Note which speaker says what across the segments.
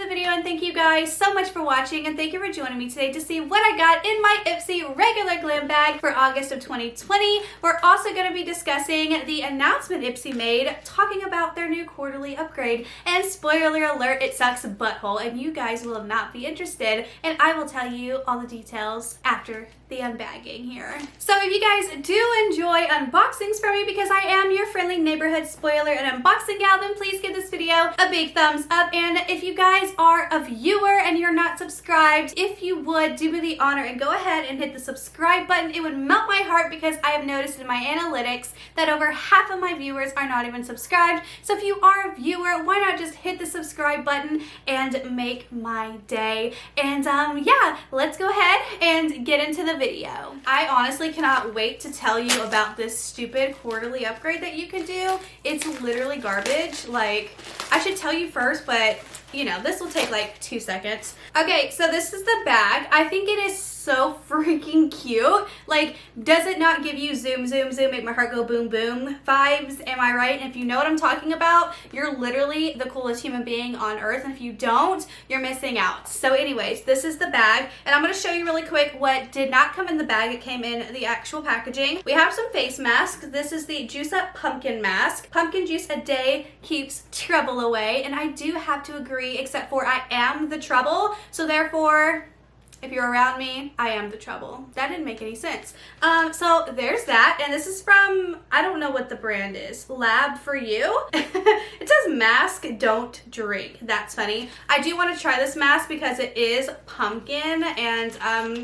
Speaker 1: the video, and thank you guys so much for watching, and thank you for joining me today to see what I got in my Ipsy regular glam bag for August of 2020. We're also going to be discussing the announcement Ipsy made talking about their new quarterly upgrade, and spoiler alert, it sucks butthole and you guys will not be interested, and I will tell you all the details after the unbagging here. So if you guys do enjoy unboxings from me, because I am your friendly neighborhood spoiler and unboxing gal, then please give this video a big thumbs up. And if you guys are a viewer and you're not subscribed, if you would do me the honor and go ahead and hit the subscribe button, it would melt my heart, because I have noticed in my analytics that over half of my viewers are not even subscribed. So if you are a viewer, why not just hit the subscribe button and make my day? And yeah, let's go ahead and get into the video. I honestly cannot wait to tell you about this stupid quarterly upgrade that you can do. It's literally garbage. Like, I should tell you first, but you know, this will take like 2 seconds. Okay, so this is the bag. I think it is so freaking cute. Like, does it not give you zoom, zoom, zoom, make my heart go boom, boom vibes? Am I right? And if you know what I'm talking about, you're literally the coolest human being on earth. And if you don't, you're missing out. So anyways, this is the bag. And I'm going to show you really quick what did not come in the bag. It came in the actual packaging. We have some face masks. This is the Juice Up Pumpkin Mask. Pumpkin juice a day keeps trouble away. And I do have to agree, except for I am the trouble. So therefore, if you're around me, I am the trouble. That didn't make any sense. So there's that. And this is from, I don't know what the brand is. Lab for You. It says mask, don't drink. That's funny. I do want to try this mask because it is pumpkin. And,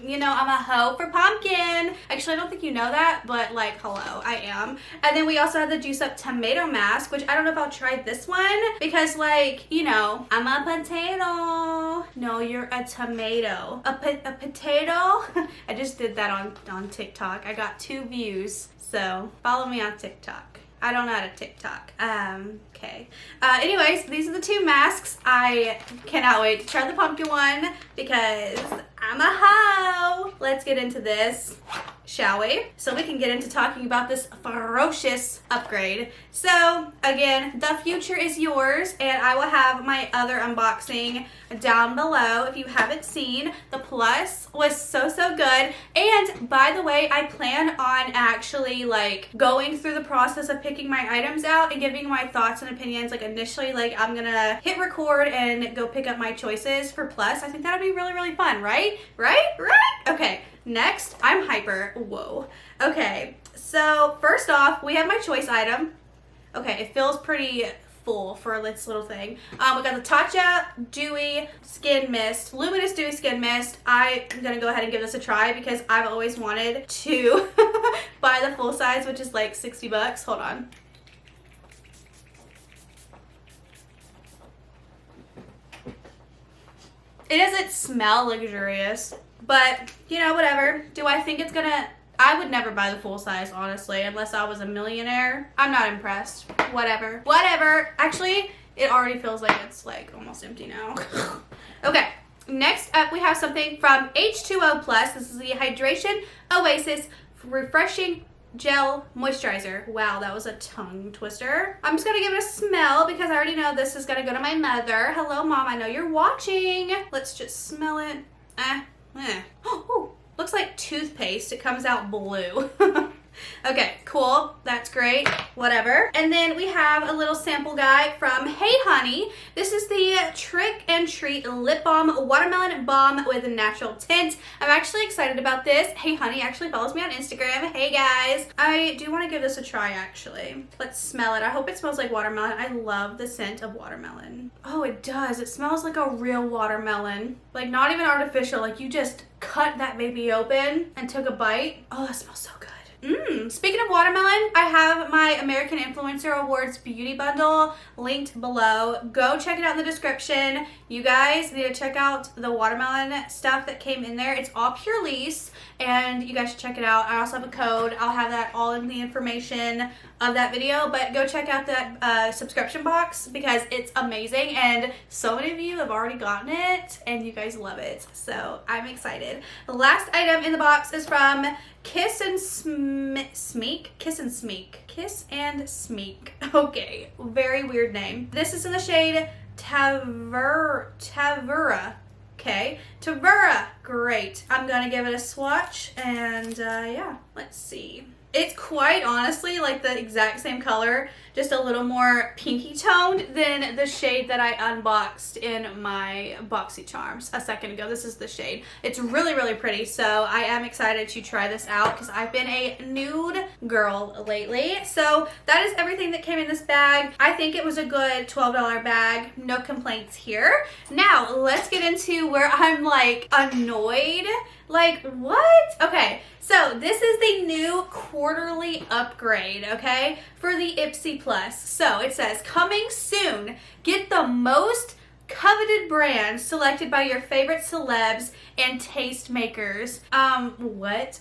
Speaker 1: you know, I'm a hoe for pumpkin. Actually, I don't think you know that, but like, hello, I am. And then we also have the Juice Up Tomato Mask, which I don't know if I'll try this one because, like, you know, I'm a potato. No, you're a tomato. A potato? I just did that on TikTok. I got 2 views, so follow me on TikTok. I don't know how to TikTok. Okay. Anyways, these are the 2 masks. I cannot wait to try the pumpkin one because I'm a hoe. Let's get into this, shall we? So we can get into talking about this ferocious upgrade. So again, the future is yours, and I will have my other unboxing down below if you haven't seen. The Plus was so good, and by the way, I plan on actually like going through the process of picking my items out and giving my thoughts and opinions. Like initially, like I'm gonna hit record and go pick up my choices for Plus. I think that'll be really fun, right? Okay, next, I'm hyper. Whoa. Okay, so first off, we have my choice item. Okay, it feels pretty full for this little thing. We got the Tatcha Dewy Skin Mist, Luminous Dewy Skin Mist. I'm gonna go ahead and give this a try because I've always wanted to buy the full size, which is like 60 bucks. Hold on. It doesn't smell luxurious, but you know, whatever. Do I think it's gonna... I would never buy the full size, honestly, unless I was a millionaire. I'm not impressed. Whatever. Actually, it already feels like it's like almost empty now. Okay, next up we have something from H2O Plus. This is the Hydration Oasis Refreshing Gel Moisturizer. Wow, that was a tongue twister. I'm just gonna give it a smell because I already know this is gonna go to my mother. Hello, Mom, I know you're watching. Let's just smell it. Oh, looks like toothpaste. It comes out blue. Okay, cool. That's great. Whatever. And then we have a little sample guide from Hey Honey. This is the Trick and Treat Lip Balm Watermelon Balm with a natural tint. I'm actually excited about this. Hey Honey actually follows me on Instagram. Hey guys. I do want to give this a try actually. Let's smell it. I hope it smells like watermelon. I love the scent of watermelon. Oh, it does. It smells like a real watermelon. Like not even artificial. Like you just cut that baby open and took a bite. Oh, that smells so good. Speaking of watermelon, I have my American Influencer Awards beauty bundle linked below. Go check it out in the description. You guys need to check out the watermelon stuff that came in there. It's all Pure Lease, and you guys should check it out. I also have a code. I'll have that all in the information of that video, but go check out that subscription box because it's amazing, and so many of you have already gotten it, and you guys love it, so I'm excited. The last item in the box is from Kiss and Smeek. Okay, very weird name. This is in the shade Tavura. Okay, Tavura, great. I'm gonna give it a swatch, and yeah, let's see. It's quite honestly like the exact same color, just a little more pinky toned than the shade that I unboxed in my BOXYCHARMs a second ago. This is the shade. It's really, really pretty, so I am excited to try this out because I've been a nude girl lately. So that is everything that came in this bag. I think it was a good $12 bag. No complaints here. Now, let's get into where I'm like annoyed. Like, what? Okay, so this is the new quarterly upgrade, okay, for the Ipsy Plus. So it says, coming soon, get the most coveted brands selected by your favorite celebs and tastemakers. What?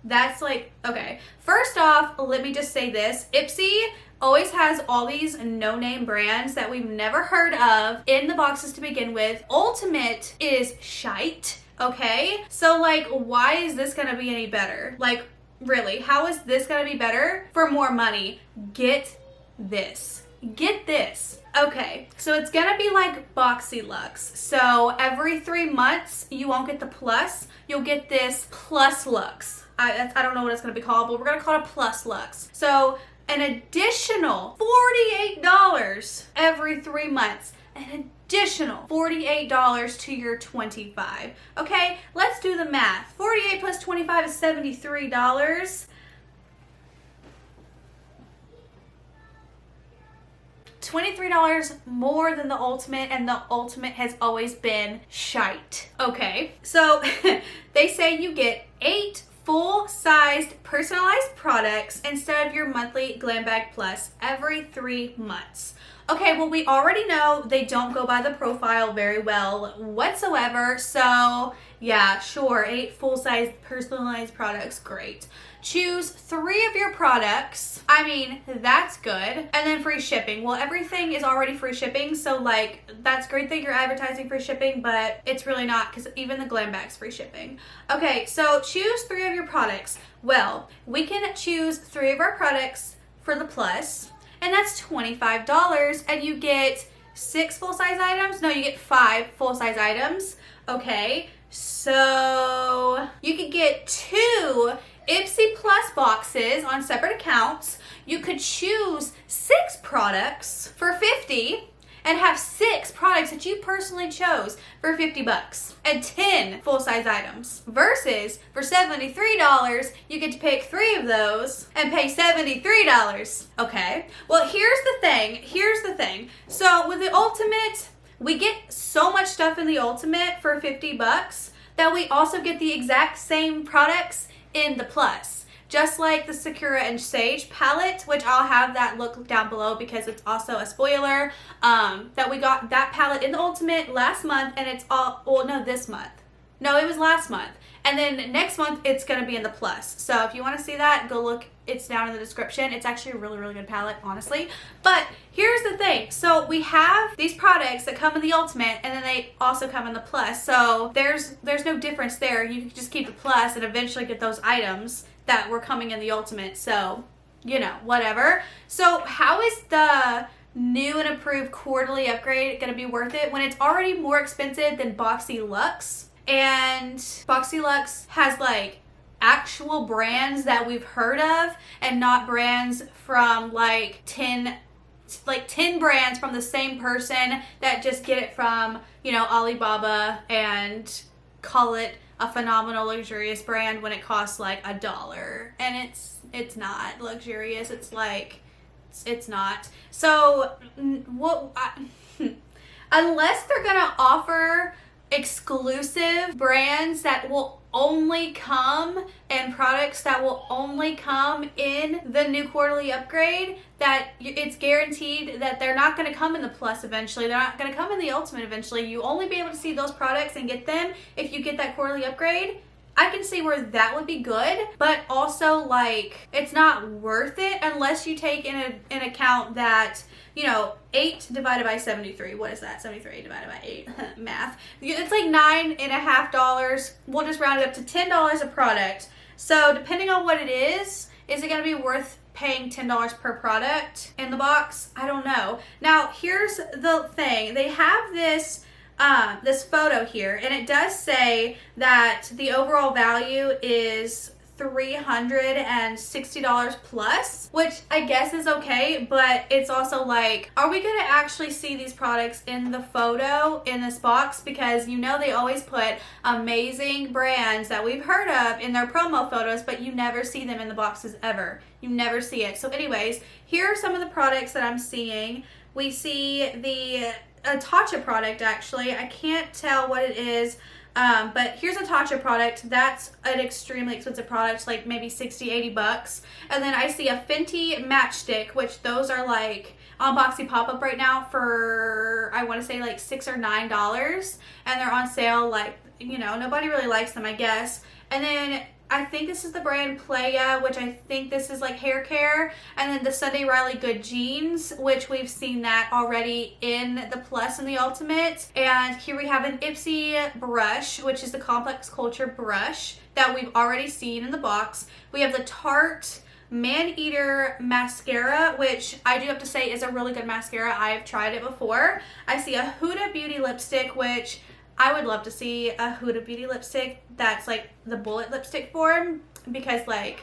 Speaker 1: That's like, okay. First off, let me just say this. Ipsy always has all these no-name brands that we've never heard of in the boxes to begin with. Ultimate is shite. Okay, so like, why is this gonna be any better? Like, really, how is this gonna be better for more money? Get this. Get this. Okay, so it's gonna be like BOXYLUX. So every 3 months, you won't get the plus, you'll get this plus Lux. I don't know what it's gonna be called, but we're gonna call it a plus Lux. So an additional $48 every 3 months. An additional $48 to your $25. Okay, let's do the math. 48 plus 25 is $73. $23 more than the Ultimate, and the Ultimate has always been shite. Okay, so they say you get 8 full-sized personalized products instead of your monthly Glam Bag Plus every 3 months. Okay, well, we already know they don't go by the profile very well whatsoever, so yeah, sure, 8 full-size personalized products, great. Choose 3 of your products. I mean, that's good. And then free shipping. Well, everything is already free shipping, so like, that's great that you're advertising free shipping, but it's really not, because even the Glam Bag's free shipping. Okay, so choose 3 of your products. Well, we can choose 3 of our products for the Plus, and that's $25, and you get 6 full-size items. No, you get 5 full-size items. Okay, so you could get 2 Ipsy Plus boxes on separate accounts. You could choose 6 products for $50 and have 6 products that you personally chose for $50 and 10 full-size items. Versus for $73, you get to pick 3 of those and pay $73. Okay, well, here's the thing. Here's the thing. So with the Ultimate, we get so much stuff in the Ultimate for $50 that we also get the exact same products in the Plus. Just like the Sakura and Sage palette, which I'll have that look down below because it's also a spoiler, that we got that palette in the Ultimate last month, and it's all, well, no, this month. No, it was last month. And then next month, it's going to be in the Plus. So if you want to see that, go look. It's down in the description. It's actually a really, really good palette, honestly. But here's the thing. So we have these products that come in the Ultimate, and then they also come in the Plus. So there's no difference there. You can just keep the Plus and eventually get those items that were coming in the Ultimate. So, you know, whatever. So how is the new and improved quarterly upgrade going to be worth it when it's already more expensive than BOXYLUX? And BOXYLUX has like actual brands that we've heard of and not brands from like 10 brands from the same person that just get it from, you know, Alibaba and call it a phenomenal luxurious brand when it costs like $1, and it's not luxurious. It's like, it's not. So unless they're gonna offer exclusive brands that will only come and products that will only come in the new quarterly upgrade, that it's guaranteed that they're not going to come in the Plus eventually, they're not going to come in the Ultimate eventually, you only be able to see those products and get them if you get that quarterly upgrade, I can see where that would be good, but also like, it's not worth it unless you take in account that, you know, 8 divided by 73. What is that? 73 divided by 8. Math. It's like $9.50. We'll just round it up to $10 a product. So depending on what it is it going to be worth paying $10 per product in the box. I don't know. Now, here's the thing. They have this this photo here, and it does say that the overall value is $360 plus, which I guess is okay, but it's also like, are we gonna actually see these products in the photo in this box? Because you know they always put amazing brands that we've heard of in their promo photos, but you never see them in the boxes ever. You never see it. So anyways, here are some of the products that I'm seeing. We see the Tatcha product, actually. I can't tell what it is. But here's a Tatcha product. That's an extremely expensive product, like maybe 60, 80 bucks. And then I see a Fenty matchstick, which those are like on Boxy pop-up right now for, I want to say like $6 or $9. And they're on sale, like, you know, nobody really likes them, I guess. And then I think this is the brand Playa, which I think this is like hair care. And then the Sunday Riley Good Jeans, which we've seen that already in the Plus and the Ultimate. And here we have an Ipsy brush, which is the Complex Culture brush that we've already seen in the box. We have the Tarte Man-Eater mascara, which I do have to say is a really good mascara. I've tried it before. I see a Huda Beauty lipstick, which I would love to see a Huda Beauty lipstick that's like the bullet lipstick form, because like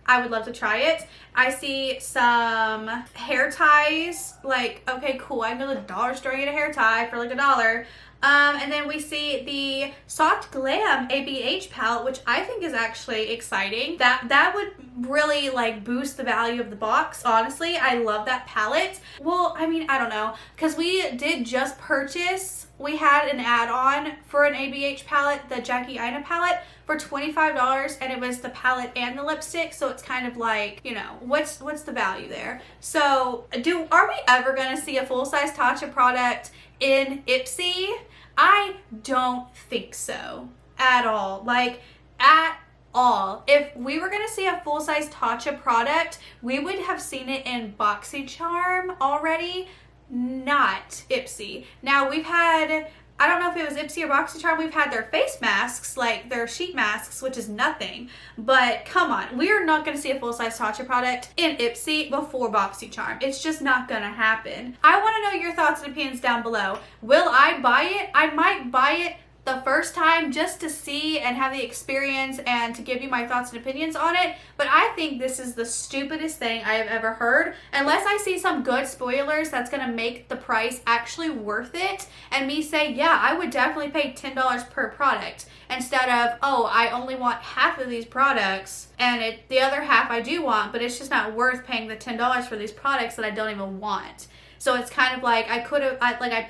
Speaker 1: I would love to try it. I see some hair ties, like, okay, cool, I can go to the dollar store and get a hair tie for like $1. And then we see the Soft Glam ABH palette, which I think is actually exciting. That would really like boost the value of the box. Honestly, I love that palette. Well, I mean, I don't know, because we did just purchase, we had an add-on for an ABH palette, the Jackie Aina palette, for $25, and it was the palette and the lipstick, so it's kind of like, you know, what's the value there? So are we ever gonna see a full-size Tatcha product in Ipsy? I don't think so at all. Like, at all. If we were gonna see a full-size Tatcha product, we would have seen it in BOXYCHARM already, not Ipsy. Now we've had, I don't know if it was Ipsy or BOXYCHARM, we've had their face masks, like their sheet masks, which is nothing. But come on, we are not going to see a full-size Tatcha product in Ipsy before BOXYCHARM. It's just not going to happen. I want to know your thoughts and opinions down below. Will I buy it? I might buy it the first time just to see and have the experience and to give you my thoughts and opinions on it, but I think this is the stupidest thing I have ever heard. Unless I see some good spoilers that's gonna make the price actually worth it and me say, yeah, I would definitely pay $10 per product, instead of, oh, I only want half of these products and the other half I do want, but it's just not worth paying the $10 for these products that I don't even want. So it's kind of like I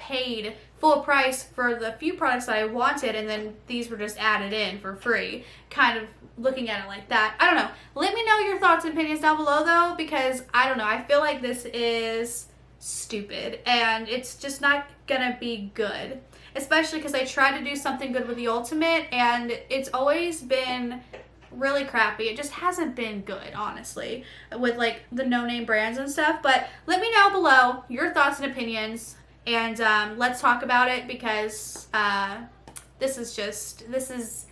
Speaker 1: paid full price for the few products that I wanted, and then these were just added in for free. Kind of looking at it like that. I don't know. Let me know your thoughts and opinions down below though, because I don't know. I feel like this is stupid and it's just not gonna be good. Especially because I tried to do something good with the Ultimate and it's always been really crappy. It just hasn't been good, honestly, with like the no-name brands and stuff. But let me know below your thoughts and opinions, and let's talk about it, because this is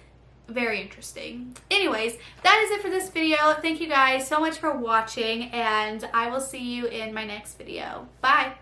Speaker 1: very interesting. Anyways, that is it for this video. Thank you guys so much for watching, and I will see you in my next video. Bye!